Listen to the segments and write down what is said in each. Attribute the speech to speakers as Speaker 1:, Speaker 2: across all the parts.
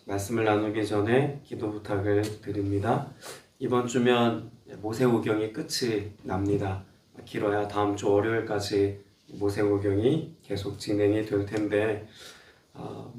Speaker 1: 말씀을 나누기 전에 기도 부탁을 드립니다. 이번 주면 모세오경이 끝이 납니다. 길어야 다음 주 월요일까지 모세오경이 계속 진행이 될 텐데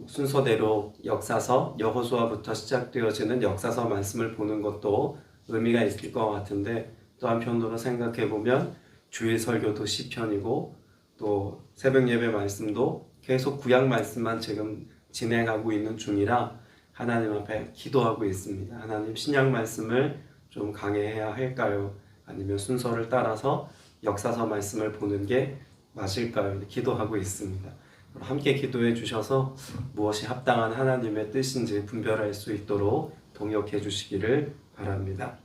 Speaker 1: 순서대로 역사서 여호수아부터 시작되어지는 역사서 말씀을 보는 것도 의미가 있을 것 같은데, 또 한편으로 생각해 보면 주일 설교도 시편이고 또 새벽 예배 말씀도 계속 구약 말씀만 지금 진행하고 있는 중이라 하나님 앞에 기도하고 있습니다. 하나님, 신약 말씀을 좀 강해해야 할까요? 아니면 순서를 따라서 역사서 말씀을 보는 게 맞을까요? 기도하고 있습니다. 함께 기도해 주셔서 무엇이 합당한 하나님의 뜻인지 분별할 수 있도록 동역해 주시기를 바랍니다.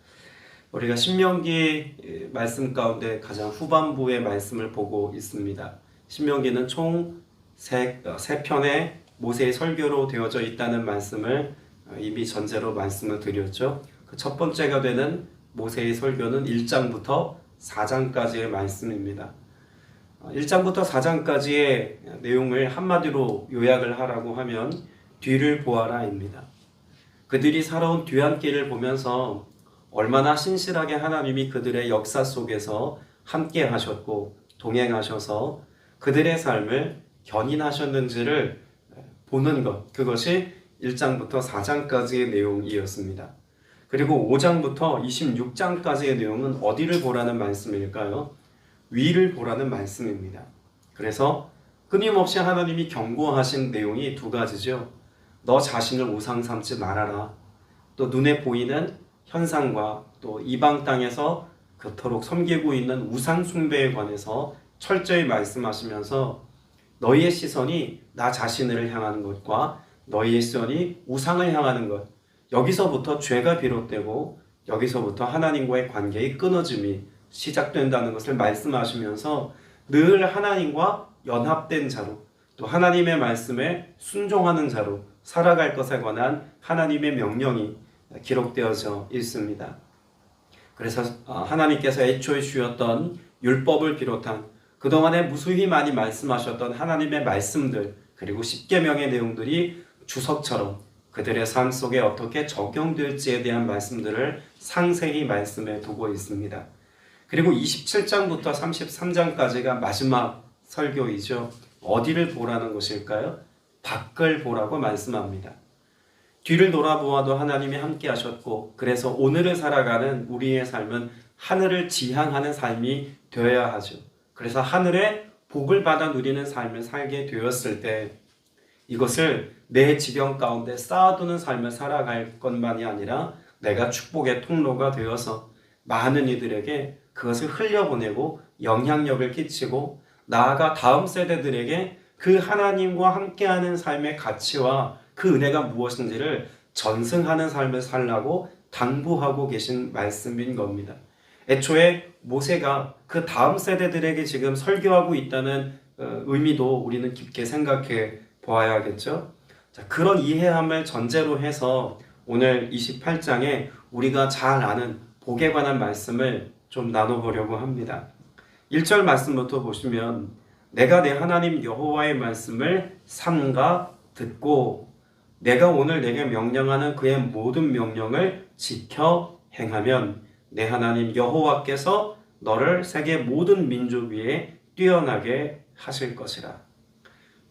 Speaker 1: 우리가 신명기 말씀 가운데 가장 후반부의 말씀을 보고 있습니다. 신명기는 총 세 편의 모세의 설교로 되어져 있다는 말씀을 이미 전제로 말씀을 드렸죠. 그 첫 번째가 되는 모세의 설교는 1장부터 4장까지의 말씀입니다. 1장부터 4장까지의 내용을 한마디로 요약을 하라고 하면 뒤를 보아라입니다. 그들이 살아온 뒤안길을 보면서 얼마나 신실하게 하나님이 그들의 역사 속에서 함께 하셨고 동행하셔서 그들의 삶을 견인하셨는지를 보는 것, 그것이 1장부터 4장까지의 내용이었습니다. 그리고 5장부터 26장까지의 내용은 어디를 보라는 말씀일까요? 위를 보라는 말씀입니다. 그래서 끊임없이 하나님이 경고하신 내용이 두 가지죠. 너 자신을 우상 삼지 말아라. 또 눈에 보이는 현상과 또 이방 땅에서 그토록 섬기고 있는 우상 숭배에 관해서 철저히 말씀하시면서 너희의 시선이 나 자신을 향하는 것과 너희의 시선이 우상을 향하는 것, 여기서부터 죄가 비롯되고 여기서부터 하나님과의 관계의 끊어짐이 시작된다는 것을 말씀하시면서 늘 하나님과 연합된 자로, 또 하나님의 말씀에 순종하는 자로 살아갈 것에 관한 하나님의 명령이 기록되어져 있습니다. 그래서 하나님께서 애초에 주셨던 율법을 비롯한 그동안에 무수히 많이 말씀하셨던 하나님의 말씀들, 그리고 십계명의 내용들이 주석처럼 그들의 삶 속에 어떻게 적용될지에 대한 말씀들을 상세히 말씀해 두고 있습니다. 그리고 27장부터 33장까지가 마지막 설교이죠. 어디를 보라는 것일까요? 밖을 보라고 말씀합니다. 뒤를 돌아보아도 하나님이 함께 하셨고, 그래서 오늘을 살아가는 우리의 삶은 하늘을 지향하는 삶이 되어야 하죠. 그래서 하늘의 복을 받아 누리는 삶을 살게 되었을 때 이것을 내 지경 가운데 쌓아두는 삶을 살아갈 것만이 아니라 내가 축복의 통로가 되어서 많은 이들에게 그것을 흘려보내고 영향력을 끼치고 나아가 다음 세대들에게 그 하나님과 함께하는 삶의 가치와 그 은혜가 무엇인지를 전승하는 삶을 살라고 당부하고 계신 말씀인 겁니다. 애초에 모세가 그 다음 세대들에게 지금 설교하고 있다는 의미도 우리는 깊게 생각해 보아야겠죠. 자, 그런 이해함을 전제로 해서 오늘 28장에 우리가 잘 아는 복에 관한 말씀을 좀 나눠보려고 합니다. 1절 말씀부터 보시면 내가 내 하나님 여호와의 말씀을 삼가 듣고 내가 오늘 내게 명령하는 그의 모든 명령을 지켜 행하면 내 하나님 여호와께서 너를 세계 모든 민족 위에 뛰어나게 하실 것이라.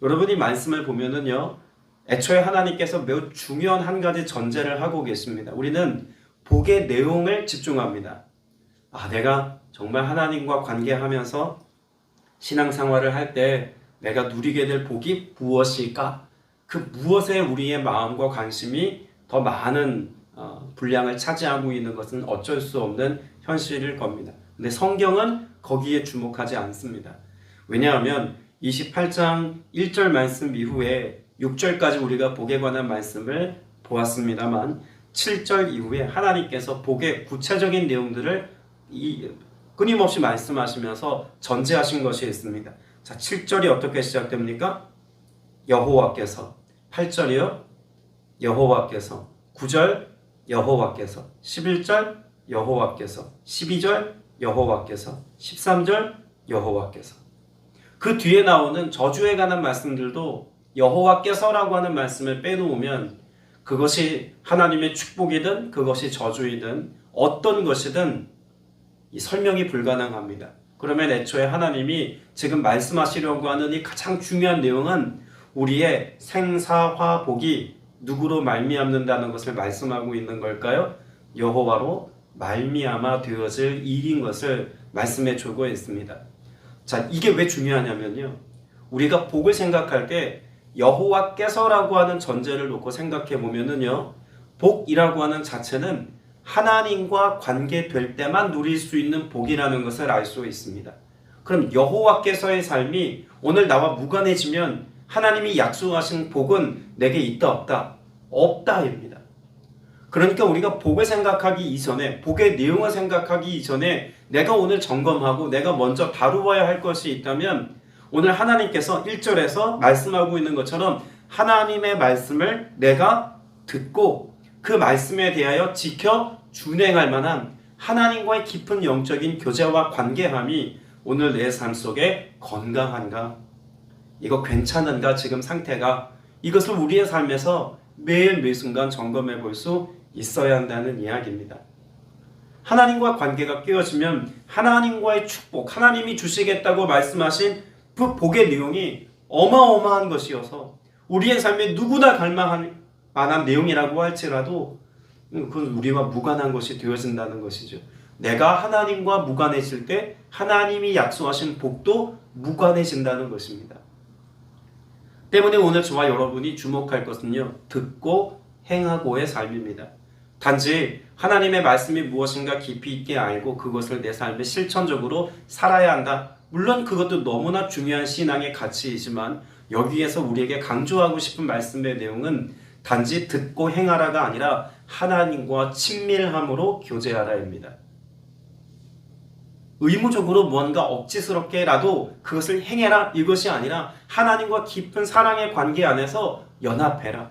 Speaker 1: 여러분이 말씀을 보면은요, 애초에 하나님께서 매우 중요한 한 가지 전제를 하고 계십니다. 우리는 복의 내용을 집중합니다. 내가 정말 하나님과 관계하면서 신앙생활을 할 때 내가 누리게 될 복이 무엇일까? 그 무엇에 우리의 마음과 관심이 더 많은 분량을 차지하고 있는 것은 어쩔 수 없는 현실일 겁니다. 근데 성경은 거기에 주목하지 않습니다. 왜냐하면 28장 1절 말씀 이후에 6절까지 우리가 복에 관한 말씀을 보았습니다만 7절 이후에 하나님께서 복의 구체적인 내용들을 끊임없이 말씀하시면서 전제하신 것이 있습니다. 자, 7절이 어떻게 시작됩니까? 여호와께서. 8절이요? 여호와께서. 9절 여호와께서. 11절 여호와께서. 12절 여호와께서. 13절 여호와께서. 그 뒤에 나오는 저주에 관한 말씀들도 여호와께서라고 하는 말씀을 빼놓으면 그것이 하나님의 축복이든 그것이 저주이든 어떤 것이든 이 설명이 불가능합니다. 그러면 애초에 하나님이 지금 말씀하시려고 하는 이 가장 중요한 내용은 우리의 생사화복이 누구로 말미암는다는 것을 말씀하고 있는 걸까요? 여호와로 말미암아 되어질 일인 것을 말씀해 주고 있습니다. 자, 이게 왜 중요하냐면요. 우리가 복을 생각할 때 여호와께서라고 하는 전제를 놓고 생각해 보면은요. 복이라고 하는 자체는 하나님과 관계될 때만 누릴 수 있는 복이라는 것을 알 수 있습니다. 그럼 여호와께서의 삶이 오늘 나와 무관해지면 하나님이 약속하신 복은 내게 있다 없다? 없다입니다. 그러니까 우리가 복을 생각하기 이전에, 복의 내용을 생각하기 이전에 내가 오늘 점검하고 내가 먼저 다루어야 할 것이 있다면 오늘 하나님께서 1절에서 말씀하고 있는 것처럼 하나님의 말씀을 내가 듣고 그 말씀에 대하여 지켜 준행할 만한 하나님과의 깊은 영적인 교제와 관계함이 오늘 내 삶 속에 건강한가? 이거 괜찮은가? 지금 상태가? 이것을 우리의 삶에서 매일 매순간 점검해 볼 수 있어야 한다는 이야기입니다. 하나님과 관계가 깨어지면 하나님과의 축복, 하나님이 주시겠다고 말씀하신 그 복의 내용이 어마어마한 것이어서 우리의 삶에 누구나 갈망할 만한 내용이라고 할지라도 그건 우리와 무관한 것이 되어진다는 것이죠. 내가 하나님과 무관해질 때 하나님이 약속하신 복도 무관해진다는 것입니다. 때문에 오늘 저와 여러분이 주목할 것은요. 듣고 행하고의 삶입니다. 단지 하나님의 말씀이 무엇인가 깊이 있게 알고 그것을 내 삶에 실천적으로 살아야 한다. 물론 그것도 너무나 중요한 신앙의 가치이지만 여기에서 우리에게 강조하고 싶은 말씀의 내용은 단지 듣고 행하라가 아니라 하나님과 친밀함으로 교제하라입니다. 의무적으로 무언가 억지스럽게라도 그것을 행해라 이것이 아니라 하나님과 깊은 사랑의 관계 안에서 연합해라.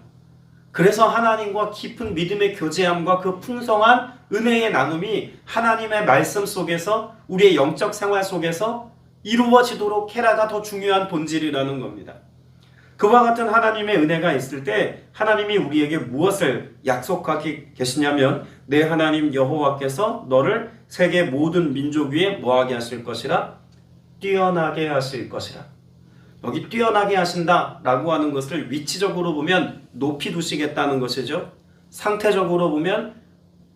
Speaker 1: 그래서 하나님과 깊은 믿음의 교제함과 그 풍성한 은혜의 나눔이 하나님의 말씀 속에서 우리의 영적 생활 속에서 이루어지도록 해라가 더 중요한 본질이라는 겁니다. 그와 같은 하나님의 은혜가 있을 때 하나님이 우리에게 무엇을 약속하고 계시냐면 내 하나님 여호와께서 너를 세계 모든 민족 위에 뭐하게 하실 것이라? 뛰어나게 하실 것이라. 여기 뛰어나게 하신다라고 하는 것을 위치적으로 보면 높이 두시겠다는 것이죠. 상태적으로 보면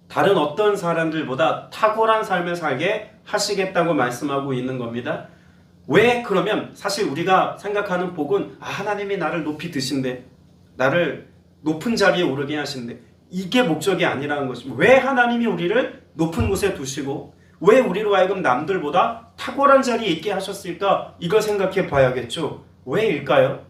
Speaker 1: 다른 어떤 사람들보다 탁월한 삶을 살게 하시겠다고 말씀하고 있는 겁니다. 왜 그러면 사실 우리가 생각하는 복은 하나님이 나를 높이 드신대, 나를 높은 자리에 오르게 하신대, 이게 목적이 아니라는 것입니다. 왜 하나님이 우리를 높은 곳에 두시고 왜 우리로 하여금 남들보다 탁월한 자리에 있게 하셨을까? 이걸 생각해 봐야겠죠. 왜일까요?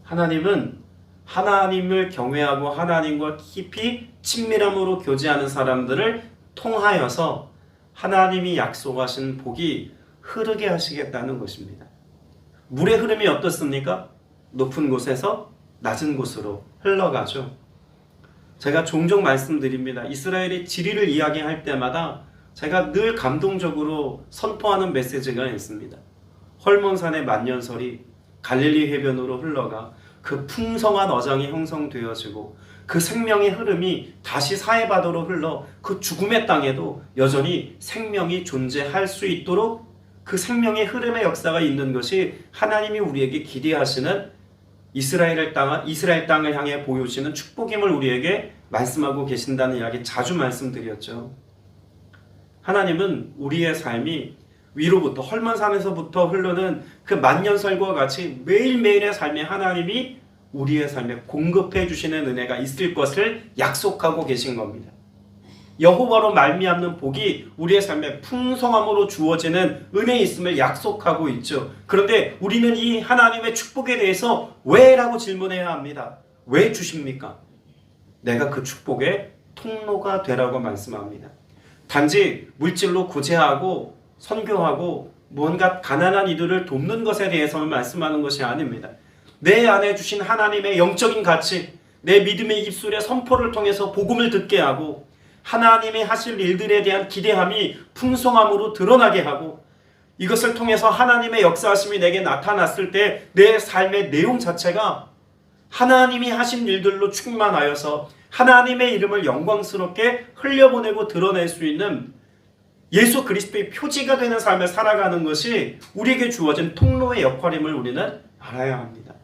Speaker 1: 하나님은 하나님을 경외하고 하나님과 깊이 친밀함으로 교제하는 사람들을 통하여서 하나님이 약속하신 복이 흐르게 하시겠다는 것입니다. 물의 흐름이 어떻습니까? 높은 곳에서 낮은 곳으로 흘러가죠. 제가 종종 말씀드립니다. 이스라엘의 지리를 이야기할 때마다 제가 늘 감동적으로 선포하는 메시지가 있습니다. 헐몬산의 만년설이 갈릴리 해변으로 흘러가 그 풍성한 어장이 형성되어지고 그 생명의 흐름이 다시 사해바다로 흘러 그 죽음의 땅에도 여전히 생명이 존재할 수 있도록 그 생명의 흐름의 역사가 있는 것이 하나님이 우리에게 기대하시는 이스라엘 땅을 향해 보여주시는 축복임을 우리에게 말씀하고 계신다는 이야기 자주 말씀드렸죠. 하나님은 우리의 삶이 위로부터 헐몬산에서부터 흐르는 그 만년설과 같이 매일매일의 삶에 하나님이 우리의 삶에 공급해 주시는 은혜가 있을 것을 약속하고 계신 겁니다. 여호와로 말미암는 복이 우리의 삶에 풍성함으로 주어지는 은혜에 있음을 약속하고 있죠. 그런데 우리는 이 하나님의 축복에 대해서 왜라고 질문해야 합니다. 왜 주십니까? 내가 그 축복의 통로가 되라고 말씀합니다. 단지 물질로 구제하고 선교하고 뭔가 가난한 이들을 돕는 것에 대해서만 말씀하는 것이 아닙니다. 내 안에 주신 하나님의 영적인 가치, 내 믿음의 입술의 선포를 통해서 복음을 듣게 하고 하나님이 하실 일들에 대한 기대함이 풍성함으로 드러나게 하고 이것을 통해서 하나님의 역사하심이 내게 나타났을 때 내 삶의 내용 자체가 하나님이 하신 일들로 충만하여서 하나님의 이름을 영광스럽게 흘려보내고 드러낼 수 있는 예수 그리스도의 표지가 되는 삶을 살아가는 것이 우리에게 주어진 통로의 역할임을 우리는 알아야 합니다.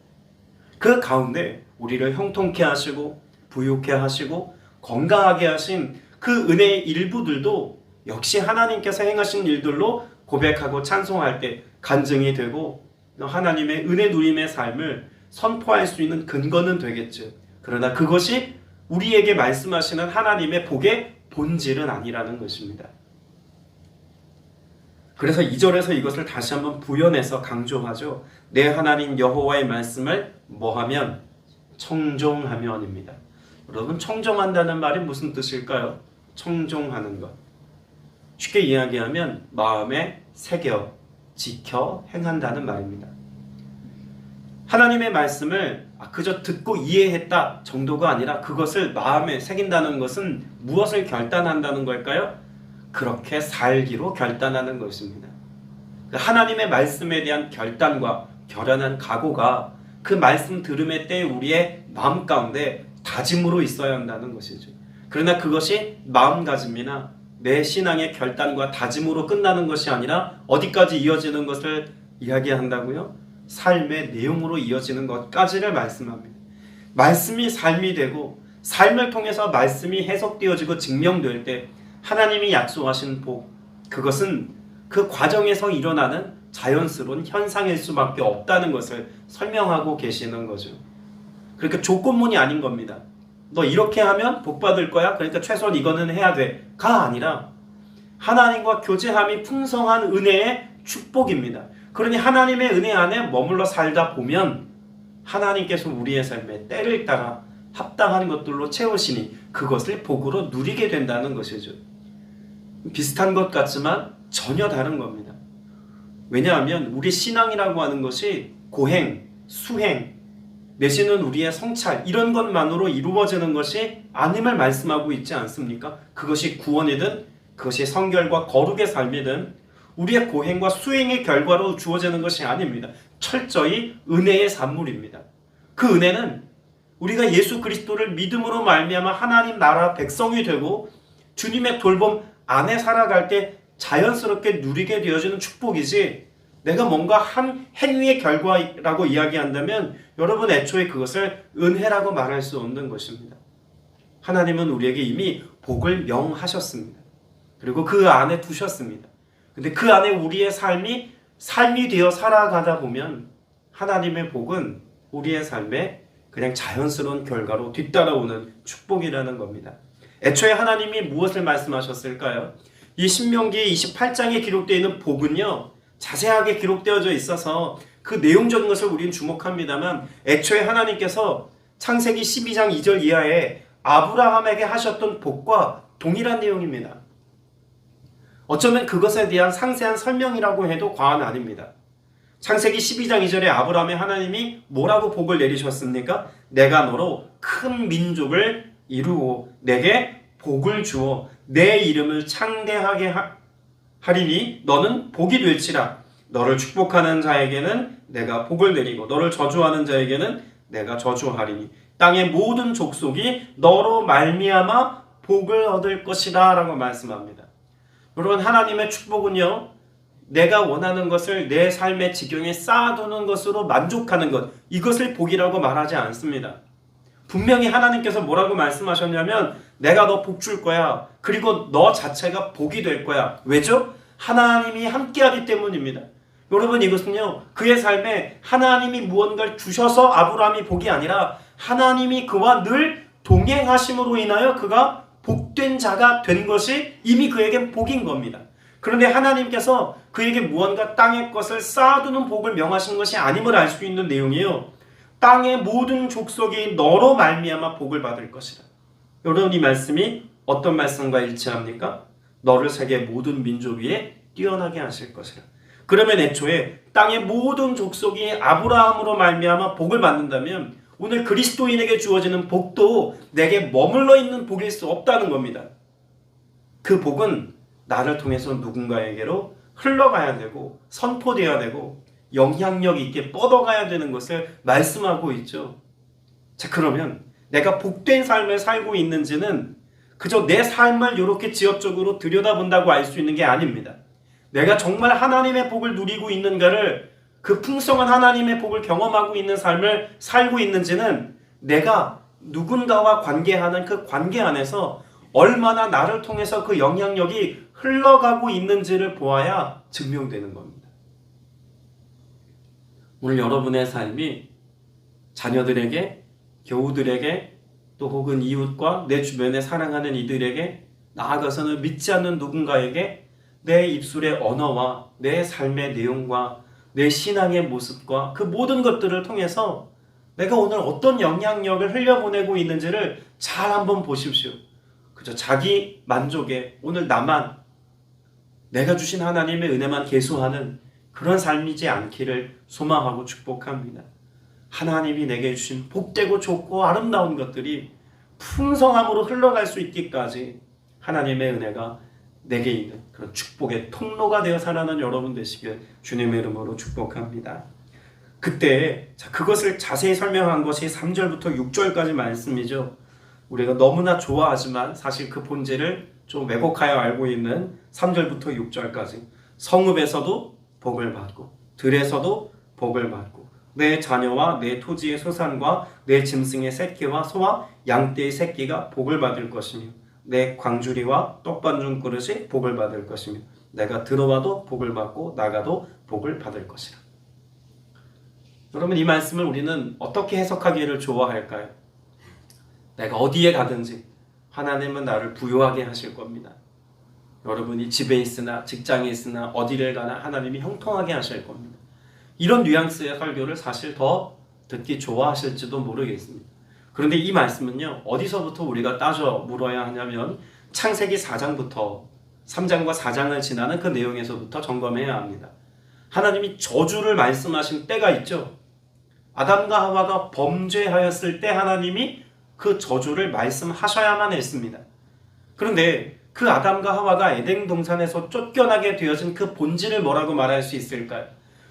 Speaker 1: 그 가운데 우리를 형통케 하시고 부유케 하시고 건강하게 하신 그 은혜의 일부들도 역시 하나님께서 행하신 일들로 고백하고 찬송할 때 간증이 되고 하나님의 은혜 누림의 삶을 선포할 수 있는 근거는 되겠죠. 그러나 그것이 우리에게 말씀하시는 하나님의 복의 본질은 아니라는 것입니다. 그래서 2절에서 이것을 다시 한번 부연해서 강조하죠. 내 하나님 여호와의 말씀을 뭐하면? 청종하면입니다. 여러분, 청종한다는 말이 무슨 뜻일까요? 청종하는 것. 쉽게 이야기하면 마음에 새겨, 지켜, 행한다는 말입니다. 하나님의 말씀을 그저 듣고 이해했다 정도가 아니라 그것을 마음에 새긴다는 것은 무엇을 결단한다는 걸까요? 그렇게 살기로 결단하는 것입니다. 하나님의 말씀에 대한 결단과 결연한 각오가 그 말씀 들음의 때에 우리의 마음 가운데 다짐으로 있어야 한다는 것이죠. 그러나 그것이 마음가짐이나 내 신앙의 결단과 다짐으로 끝나는 것이 아니라 어디까지 이어지는 것을 이야기한다고요? 삶의 내용으로 이어지는 것까지를 말씀합니다. 말씀이 삶이 되고 삶을 통해서 말씀이 해석되어지고 증명될 때 하나님이 약속하신 복, 그것은 그 과정에서 일어나는 자연스러운 현상일 수밖에 없다는 것을 설명하고 계시는 거죠. 그러니까 조건문이 아닌 겁니다. 너 이렇게 하면 복 받을 거야. 그러니까 최소한 이거는 해야 돼.가 아니라 하나님과 교제함이 풍성한 은혜의 축복입니다. 그러니 하나님의 은혜 안에 머물러 살다 보면 하나님께서 우리의 삶에 때를 따라 합당한 것들로 채우시니 그것을 복으로 누리게 된다는 것이죠. 비슷한 것 같지만 전혀 다른 겁니다. 왜냐하면 우리 신앙이라고 하는 것이 고행, 수행, 내지는 우리의 성찰 이런 것만으로 이루어지는 것이 아님을 말씀하고 있지 않습니까? 그것이 구원이든 그것이 성결과 거룩의 삶이든 우리의 고행과 수행의 결과로 주어지는 것이 아닙니다. 철저히 은혜의 산물입니다. 그 은혜는 우리가 예수 그리스도를 믿음으로 말미암아 하나님 나라 백성이 되고 주님의 돌봄 안에 살아갈 때 자연스럽게 누리게 되어지는 축복이지, 내가 뭔가 한 행위의 결과라고 이야기한다면 여러분 애초에 그것을 은혜라고 말할 수 없는 것입니다. 하나님은 우리에게 이미 복을 명하셨습니다. 그리고 그 안에 두셨습니다. 근데 그 안에 우리의 삶이 되어 살아가다 보면 하나님의 복은 우리의 삶에 그냥 자연스러운 결과로 뒤따라오는 축복이라는 겁니다. 애초에 하나님이 무엇을 말씀하셨을까요? 이 신명기 28장에 기록되어 있는 복은요, 자세하게 기록되어져 있어서 그 내용적인 것을 우리는 주목합니다만 애초에 하나님께서 창세기 12장 2절 이하에 아브라함에게 하셨던 복과 동일한 내용입니다. 어쩌면 그것에 대한 상세한 설명이라고 해도 과언 아닙니다. 창세기 12장 2절에 아브라함에 하나님이 뭐라고 복을 내리셨습니까? 내가 너로 큰 민족을 이루고 내게 복을 주어 내 이름을 창대하게 하리니 너는 복이 될지라. 너를 축복하는 자에게는 내가 복을 내리고 너를 저주하는 자에게는 내가 저주하리니 땅의 모든 족속이 너로 말미암아 복을 얻을 것이다 라고 말씀합니다. 여러분, 하나님의 축복은요, 내가 원하는 것을 내 삶의 지경에 쌓아두는 것으로 만족하는 것, 이것을 복이라고 말하지 않습니다. 분명히 하나님께서 뭐라고 말씀하셨냐면 내가 너 복 줄 거야. 그리고 너 자체가 복이 될 거야. 왜죠? 하나님이 함께하기 때문입니다. 여러분, 이것은요, 그의 삶에 하나님이 무언가를 주셔서 아브라함이 복이 아니라 하나님이 그와 늘 동행하심으로 인하여 그가 복된 자가 된 것이 이미 그에게 복인 겁니다. 그런데 하나님께서 그에게 무언가 땅의 것을 쌓아두는 복을 명하신 것이 아님을 알 수 있는 내용이에요. 땅의 모든 족속이 너로 말미암아 복을 받을 것이라. 여러분, 이 말씀이 어떤 말씀과 일치합니까? 너를 세계 모든 민족 위에 뛰어나게 하실 것이라. 그러면 애초에 땅의 모든 족속이 아브라함으로 말미암아 복을 받는다면 오늘 그리스도인에게 주어지는 복도 내게 머물러 있는 복일 수 없다는 겁니다. 그 복은 나를 통해서 누군가에게로 흘러가야 되고 선포되어야 되고 영향력 있게 뻗어가야 되는 것을 말씀하고 있죠. 자, 그러면 내가 복된 삶을 살고 있는지는 그저 내 삶을 이렇게 지엽적으로 들여다본다고 알 수 있는 게 아닙니다. 내가 정말 하나님의 복을 누리고 있는가를, 그 풍성한 하나님의 복을 경험하고 있는 삶을 살고 있는지는 내가 누군가와 관계하는 그 관계 안에서 얼마나 나를 통해서 그 영향력이 흘러가고 있는지를 보아야 증명되는 겁니다. 오늘 여러분의 삶이 자녀들에게, 교우들에게, 또 혹은 이웃과 내 주변에 사랑하는 이들에게, 나아가서는 믿지 않는 누군가에게 내 입술의 언어와 내 삶의 내용과 내 신앙의 모습과 그 모든 것들을 통해서 내가 오늘 어떤 영향력을 흘려보내고 있는지를 잘 한번 보십시오. 그저 자기 만족에 오늘 나만, 내가 주신 하나님의 은혜만 계수하는 그런 삶이지 않기를 소망하고 축복합니다. 하나님이 내게 주신 복되고 좋고 아름다운 것들이 풍성함으로 흘러갈 수 있기까지 하나님의 은혜가 내게 있는 그런 축복의 통로가 되어 살아가는 여러분 되시길 주님의 이름으로 축복합니다. 그때 그것을 자세히 설명한 것이 3절부터 6절까지 말씀이죠. 우리가 너무나 좋아하지만 사실 그 본질을 좀 왜곡하여 알고 있는 3절부터 6절까지, 성읍에서도 복을 받고 들에서도 복을 받고 내 자녀와 내 토지의 소산과 내 짐승의 새끼와 소와 양떼의 새끼가 복을 받을 것이며 내 광주리와 떡반죽 그릇이 복을 받을 것이며 내가 들어와도 복을 받고 나가도 복을 받을 것이라. 여러분, 이 말씀을 우리는 어떻게 해석하기를 좋아할까요? 내가 어디에 가든지 하나님은 나를 부유하게 하실 겁니다. 여러분이 집에 있으나 직장에 있으나 어디를 가나 하나님이 형통하게 하실 겁니다. 이런 뉘앙스의 설교를 사실 더 듣기 좋아하실지도 모르겠습니다. 그런데 이 말씀은요, 어디서부터 우리가 따져 물어야 하냐면 창세기 4장부터 3장과 4장을 지나는 그 내용에서부터 점검해야 합니다. 하나님이 저주를 말씀하신 때가 있죠. 아담과 하와가 범죄하였을 때 하나님이 그 저주를 말씀하셔야만 했습니다. 그런데 그 아담과 하와가 에덴 동산에서 쫓겨나게 되어진 그 본질을 뭐라고 말할 수 있을까요?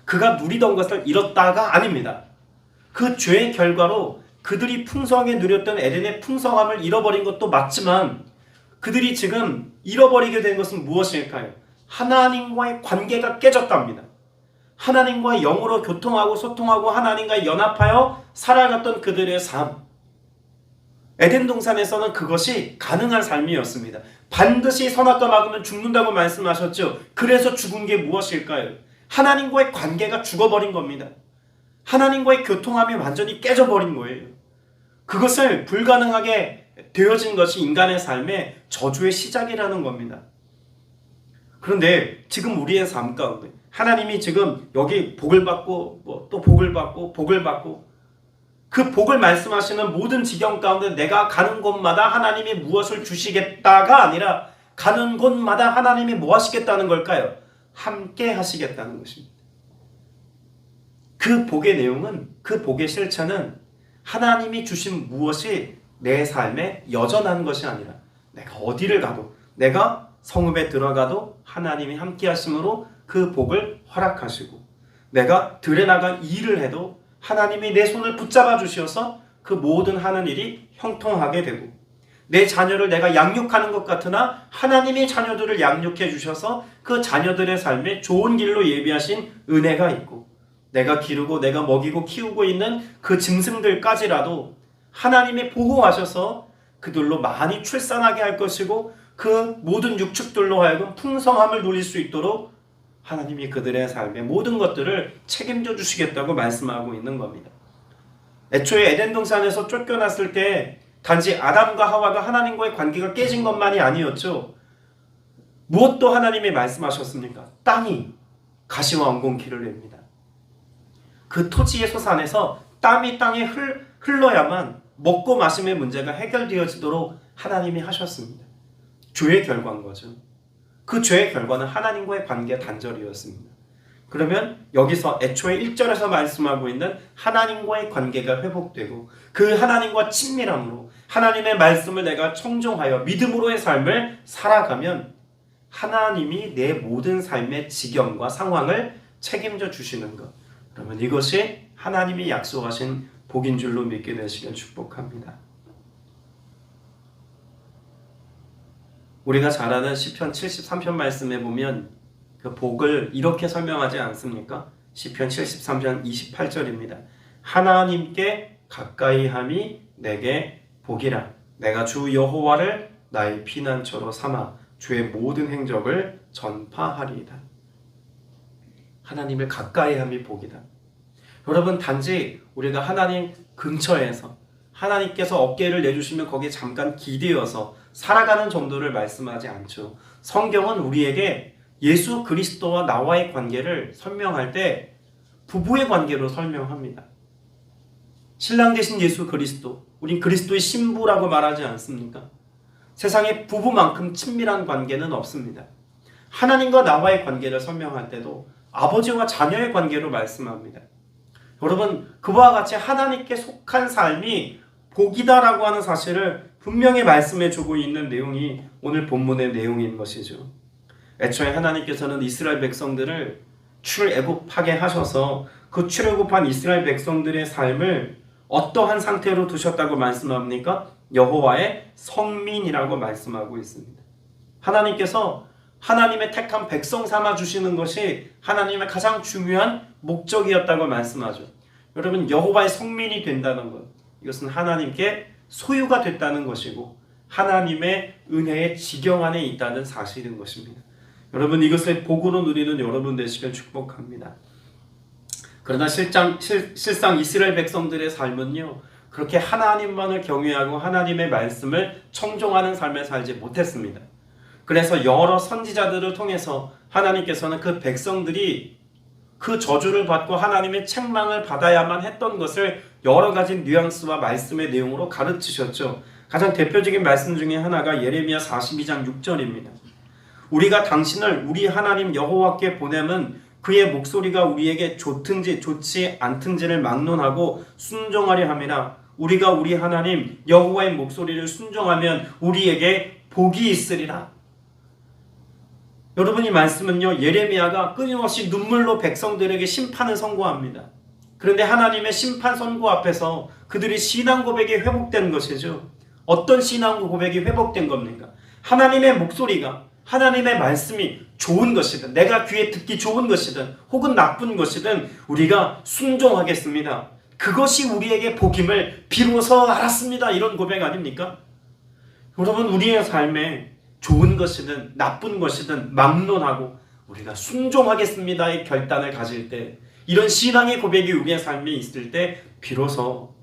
Speaker 1: 그가 누리던 것을 잃었다가 아닙니다. 그 죄의 결과로 그들이 풍성하게 누렸던 에덴의 풍성함을 잃어버린 것도 맞지만 그들이 지금 잃어버리게 된 것은 무엇일까요? 하나님과의 관계가 깨졌답니다. 하나님과 영으로 교통하고 소통하고 하나님과 연합하여 살아갔던 그들의 삶, 에덴 동산에서는 그것이 가능한 삶이었습니다. 반드시 선악과 막으면 죽는다고 말씀하셨죠. 그래서 죽은 게 무엇일까요? 하나님과의 관계가 죽어버린 겁니다. 하나님과의 교통함이 완전히 깨져버린 거예요. 그것을 불가능하게 되어진 것이 인간의 삶의 저주의 시작이라는 겁니다. 그런데 지금 우리의 삶 가운데 하나님이 지금 여기 복을 받고 또 복을 받고 복을 받고 그 복을 말씀하시는 모든 지경 가운데 내가 가는 곳마다 하나님이 무엇을 주시겠다가 아니라 가는 곳마다 하나님이 뭐 하시겠다는 걸까요? 함께 하시겠다는 것입니다. 그 복의 내용은, 그 복의 실체는 하나님이 주신 무엇이 내 삶에 여전한 것이 아니라 내가 어디를 가도, 내가 성읍에 들어가도 하나님이 함께 하심으로 그 복을 허락하시고, 내가 들에 나가 일을 해도 하나님이 내 손을 붙잡아 주셔서 그 모든 하는 일이 형통하게 되고, 내 자녀를 내가 양육하는 것 같으나 하나님이 자녀들을 양육해 주셔서 그 자녀들의 삶에 좋은 길로 예비하신 은혜가 있고, 내가 기르고 내가 먹이고 키우고 있는 그 짐승들까지라도 하나님이 보호하셔서 그들로 많이 출산하게 할 것이고 그 모든 육축들로 하여금 풍성함을 누릴 수 있도록 하나님이 그들의 삶의 모든 것들을 책임져 주시겠다고 말씀하고 있는 겁니다. 애초에 에덴 동산에서 쫓겨났을 때 단지 아담과 하와가 하나님과의 관계가 깨진 것만이 아니었죠. 무엇도 하나님이 말씀하셨습니까? 땅이 가시와 엉겅퀴를 냅니다. 그 토지의 소산에서 땀이 땅에 흘러야만 먹고 마심의 문제가 해결되어지도록 하나님이 하셨습니다. 죄의 결과인 거죠. 그 죄의 결과는 하나님과의 관계 단절이었습니다. 그러면 여기서 애초에 1절에서 말씀하고 있는 하나님과의 관계가 회복되고 그 하나님과 친밀함으로 하나님의 말씀을 내가 청종하여 믿음으로의 삶을 살아가면 하나님이 내 모든 삶의 지경과 상황을 책임져 주시는 것. 그러면 이것이 하나님이 약속하신 복인 줄로 믿게 되시길 축복합니다. 우리가 잘 아는 시편 73편 말씀에 보면 그 복을 이렇게 설명하지 않습니까? 시편 73편 28절입니다. 하나님께 가까이함이 내게 복이라. 내가 주 여호와를 나의 피난처로 삼아 주의 모든 행적을 전파하리이다. 하나님을 가까이함이 복이다. 여러분, 단지 우리가 하나님 근처에서 하나님께서 어깨를 내주시면 거기에 잠깐 기대어서 살아가는 정도를 말씀하지 않죠. 성경은 우리에게 예수 그리스도와 나와의 관계를 설명할 때 부부의 관계로 설명합니다. 신랑 되신 예수 그리스도, 우린 그리스도의 신부라고 말하지 않습니까? 세상에 부부만큼 친밀한 관계는 없습니다. 하나님과 나와의 관계를 설명할 때도 아버지와 자녀의 관계로 말씀합니다. 여러분, 그와 같이 하나님께 속한 삶이 복이다라고 하는 사실을 분명히 말씀해 주고 있는 내용이 오늘 본문의 내용인 것이죠. 애초에 하나님께서는 이스라엘 백성들을 출애굽하게 하셔서 그 출애굽한 이스라엘 백성들의 삶을 어떠한 상태로 두셨다고 말씀합니까? 여호와의 성민이라고 말씀하고 있습니다. 하나님께서 하나님의 택한 백성 삼아 주시는 것이 하나님의 가장 중요한 목적이었다고 말씀하죠. 여러분, 여호와의 성민이 된다는 것, 이것은 하나님께 소유가 됐다는 것이고 하나님의 은혜의 지경 안에 있다는 사실인 것입니다. 여러분, 이것을 복으로 누리는 여러분 되시길 축복합니다. 그러나 실상 이스라엘 백성들의 삶은요, 그렇게 하나님만을 경외하고 하나님의 말씀을 청종하는 삶을 살지 못했습니다. 그래서 여러 선지자들을 통해서 하나님께서는 그 백성들이 그 저주를 받고 하나님의 책망을 받아야만 했던 것을 여러 가지 뉘앙스와 말씀의 내용으로 가르치셨죠. 가장 대표적인 말씀 중에 하나가 예레미야 42장 6절입니다. 우리가 당신을 우리 하나님 여호와께 보내면 그의 목소리가 우리에게 좋든지 좋지 않든지를 막론하고 순종하려 함이라. 우리가 우리 하나님 여호와의 목소리를 순종하면 우리에게 복이 있으리라. 여러분, 이 말씀은요, 예레미야가 끊임없이 눈물로 백성들에게 심판을 선고합니다. 그런데 하나님의 심판 선고 앞에서 그들의 신앙 고백이 회복된 것이죠. 어떤 신앙 고백이 회복된 겁니까? 하나님의 목소리가, 하나님의 말씀이 좋은 것이든 내가 귀에 듣기 좋은 것이든 혹은 나쁜 것이든 우리가 순종하겠습니다. 그것이 우리에게 복임을 비로소 알았습니다. 이런 고백 아닙니까? 여러분, 우리의 삶에 좋은 것이든 나쁜 것이든 막론하고 우리가 순종하겠습니다의 결단을 가질 때, 이런 신앙의 고백이 우리의 삶에 있을 때 비로소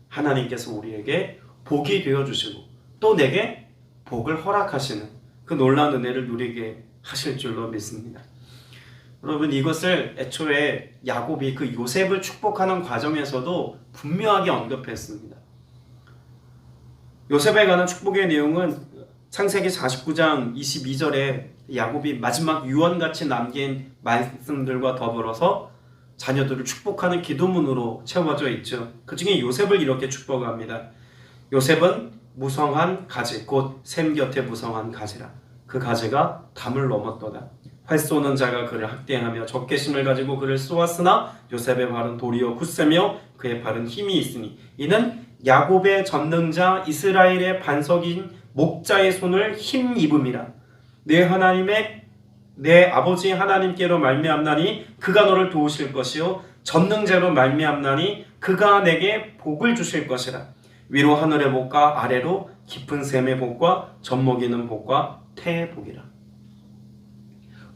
Speaker 1: 하나님께서 우리에게 복이 되어주시고 또 내게 복을 허락하시는 그 놀라운 은혜를 누리게 하실 줄로 믿습니다. 여러분, 이것을 애초에 야곱이 그 요셉을 축복하는 과정에서도 분명하게 언급했습니다. 요셉에 관한 축복의 내용은 창세기 49장 22절에 야곱이 마지막 유언같이 남긴 말씀들과 더불어서 자녀들을 축복하는 기도문으로 채워져 있죠. 그 중에 요셉을 이렇게 축복합니다. 요셉은 무성한 가지, 곧 샘 곁에 무성한 가지라. 그 가지가 담을 넘었도다. 활 쏘는 자가 그를 학대하며 적개심을 가지고 그를 쏘았으나 요셉의 발은 도리어 굳세며 그의 발은 힘이 있으니 이는 야곱의 전능자 이스라엘의 반석인 목자의 손을 힘입음이라. 내 아버지 하나님께로 말미암나니 그가 너를 도우실 것이요 전능자로 말미암나니 그가 내게 복을 주실 것이라. 위로 하늘의 복과 아래로 깊은 샘의 복과 젖먹이는 복과 태의 복이라.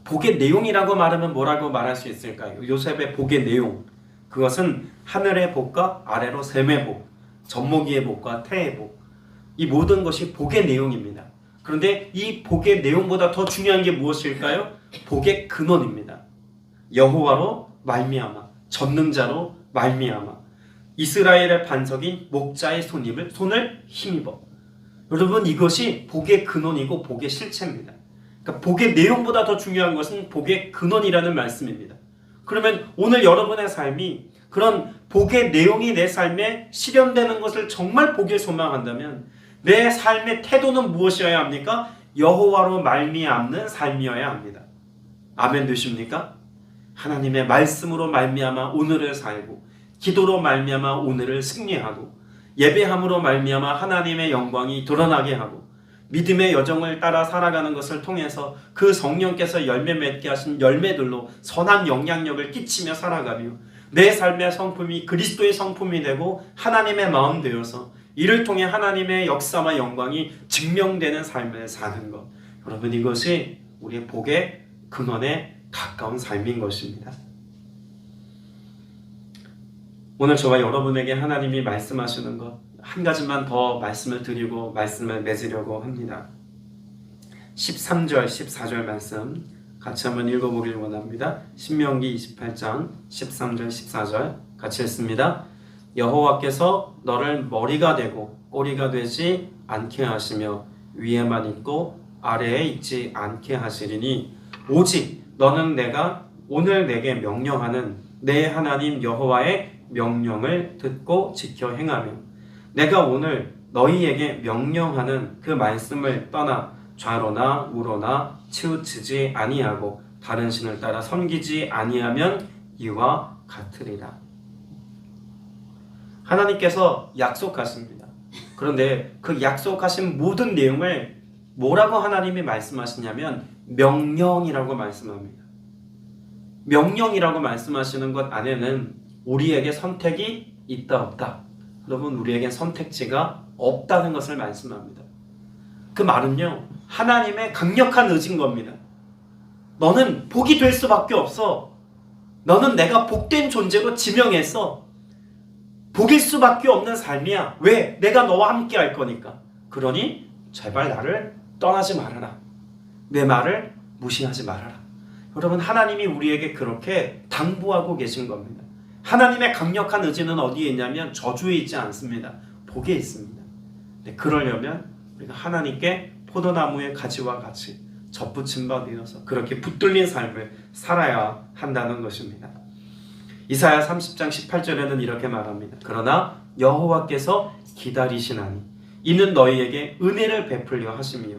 Speaker 1: 복의 내용이라고 말하면 뭐라고 말할 수 있을까요? 요셉의 복의 내용, 그것은 하늘의 복과 아래로 샘의 복, 젖먹이의 복과 태의 복, 이 모든 것이 복의 내용입니다. 그런데 이 복의 내용보다 더 중요한 게 무엇일까요? 복의 근원입니다. 여호와로 말미암아, 전능자로 말미암아, 이스라엘의 반석인 목자의 손을 힘입어. 여러분, 이것이 복의 근원이고 복의 실체입니다. 그러니까 복의 내용보다 더 중요한 것은 복의 근원이라는 말씀입니다. 그러면 오늘 여러분의 삶이 그런 복의 내용이 내 삶에 실현되는 것을 정말 복에 소망한다면 내 삶의 태도는 무엇이어야 합니까? 여호와로 말미암는 삶이어야 합니다. 아멘 되십니까? 하나님의 말씀으로 말미암아 오늘을 살고 기도로 말미암아 오늘을 승리하고 예배함으로 말미암아 하나님의 영광이 드러나게 하고 믿음의 여정을 따라 살아가는 것을 통해서 그 성령께서 열매 맺게 하신 열매들로 선한 영향력을 끼치며 살아가며 내 삶의 성품이 그리스도의 성품이 되고 하나님의 마음 되어서 이를 통해 하나님의 역사와 영광이 증명되는 삶을 사는 것. 여러분, 이것이 우리의 복의 근원에 가까운 삶인 것입니다. 오늘 저와 여러분에게 하나님이 말씀하시는 것 한 가지만 더 말씀을 드리고 말씀을 맺으려고 합니다. 13절 14절 말씀 같이 한번 읽어보길 원합니다. 신명기 28장 13절 14절 같이 읽습니다. 여호와께서 너를 머리가 되고 꼬리가 되지 않게 하시며 위에만 있고 아래에 있지 않게 하시리니 오직 너는 내가 오늘 내게 명령하는 내 하나님 여호와의 명령을 듣고 지켜 행하며 내가 오늘 너희에게 명령하는 그 말씀을 떠나 좌로나 우로나 치우치지 아니하고 다른 신을 따라 섬기지 아니하면 이와 같으리라. 하나님께서 약속하십니다. 그런데 그 약속하신 모든 내용을 뭐라고 하나님이 말씀하시냐면 명령이라고 말씀합니다. 명령이라고 말씀하시는 것 안에는 우리에게 선택이 있다 없다. 여러분, 우리에겐 선택지가 없다는 것을 말씀합니다. 그 말은요, 하나님의 강력한 의지인 겁니다. 너는 복이 될 수밖에 없어. 너는 내가 복된 존재로 지명해서 복일 수밖에 없는 삶이야. 왜? 내가 너와 함께 할 거니까. 그러니 제발 나를 떠나지 말아라. 내 말을 무시하지 말아라. 여러분, 하나님이 우리에게 그렇게 당부하고 계신 겁니다. 하나님의 강력한 의지는 어디에 있냐면 저주에 있지 않습니다. 복에 있습니다. 네, 그러려면 우리가 하나님께 포도나무의 가지와 같이 접붙임 바 되어서 그렇게 붙들린 삶을 살아야 한다는 것입니다. 이사야 30장 18절에는 이렇게 말합니다. 그러나 여호와께서 기다리시나니 이는 너희에게 은혜를 베풀려 하시며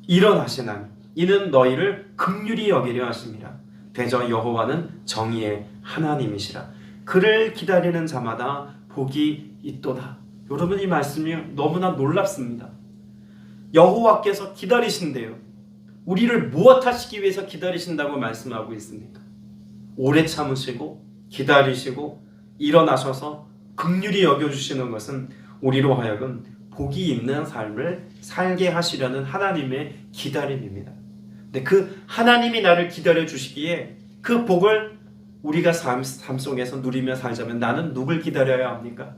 Speaker 1: 일어나시나니 이는 너희를 긍휼히 여기려 하심이라. 대저 여호와는 정의의 하나님이시라. 그를 기다리는 자마다 복이 있도다. 여러분, 이 말씀이 너무나 놀랍습니다. 여호와께서 기다리신대요. 우리를 무엇하시기 위해서 기다리신다고 말씀하고 있습니까? 오래 참으시고 기다리시고 일어나셔서 긍휼히 여겨주시는 것은 우리로 하여금 복이 있는 삶을 살게 하시려는 하나님의 기다림입니다. 근데 그 하나님이 나를 기다려주시기에 그 복을 우리가 삶 속에서 누리며 살자면 나는 누굴 기다려야 합니까?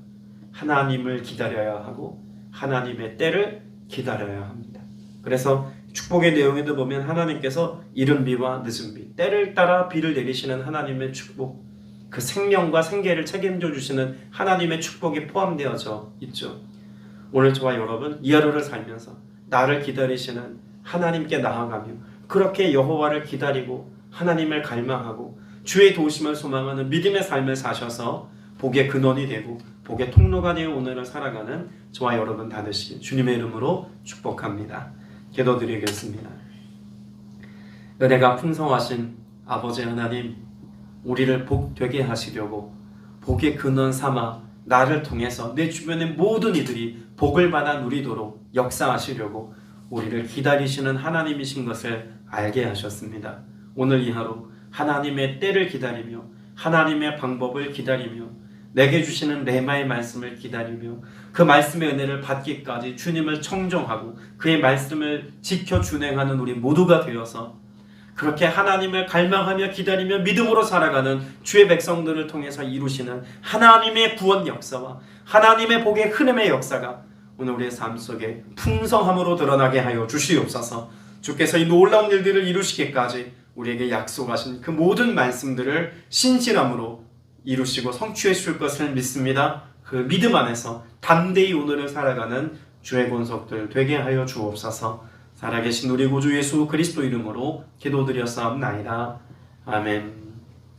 Speaker 1: 하나님을 기다려야 하고 하나님의 때를 기다려야 합니다. 그래서 축복의 내용에도 보면 하나님께서 이른 비와 늦은 비, 때를 따라 비를 내리시는 하나님의 축복, 그 생명과 생계를 책임져 주시는 하나님의 축복이 포함되어져 있죠. 오늘 저와 여러분 이 하루를 살면서 나를 기다리시는 하나님께 나아가며 그렇게 여호와를 기다리고 하나님을 갈망하고 주의 도우심을 소망하는 믿음의 삶을 사셔서 복의 근원이 되고 복의 통로가 되어 오늘을 살아가는 저와 여러분 다 되시길 주님의 이름으로 축복합니다. 기도드리겠습니다. 은혜가 풍성하신 아버지 하나님, 우리를 복되게 하시려고 복의 근원 삼아 나를 통해서 내 주변의 모든 이들이 복을 받아 누리도록 역사하시려고 우리를 기다리시는 하나님이신 것을 알게 하셨습니다. 오늘 이 하루 하나님의 때를 기다리며 하나님의 방법을 기다리며 내게 주시는 레마의 말씀을 기다리며 그 말씀의 은혜를 받기까지 주님을 청정하고 그의 말씀을 지켜 준행하는 우리 모두가 되어서 그렇게 하나님을 갈망하며 기다리며 믿음으로 살아가는 주의 백성들을 통해서 이루시는 하나님의 구원 역사와 하나님의 복의 흐름의 역사가 오늘 우리의 삶 속에 풍성함으로 드러나게 하여 주시옵소서. 주께서 이 놀라운 일들을 이루시기까지 우리에게 약속하신 그 모든 말씀들을 신실함으로 이루시고 성취해 주실 것을 믿습니다. 그 믿음 안에서 담대히 오늘을 살아가는 주의 권속들 되게 하여 주옵소서. 살아계신 우리 구주 예수 그리스도 이름으로 기도드렸사옵나이다. 아멘.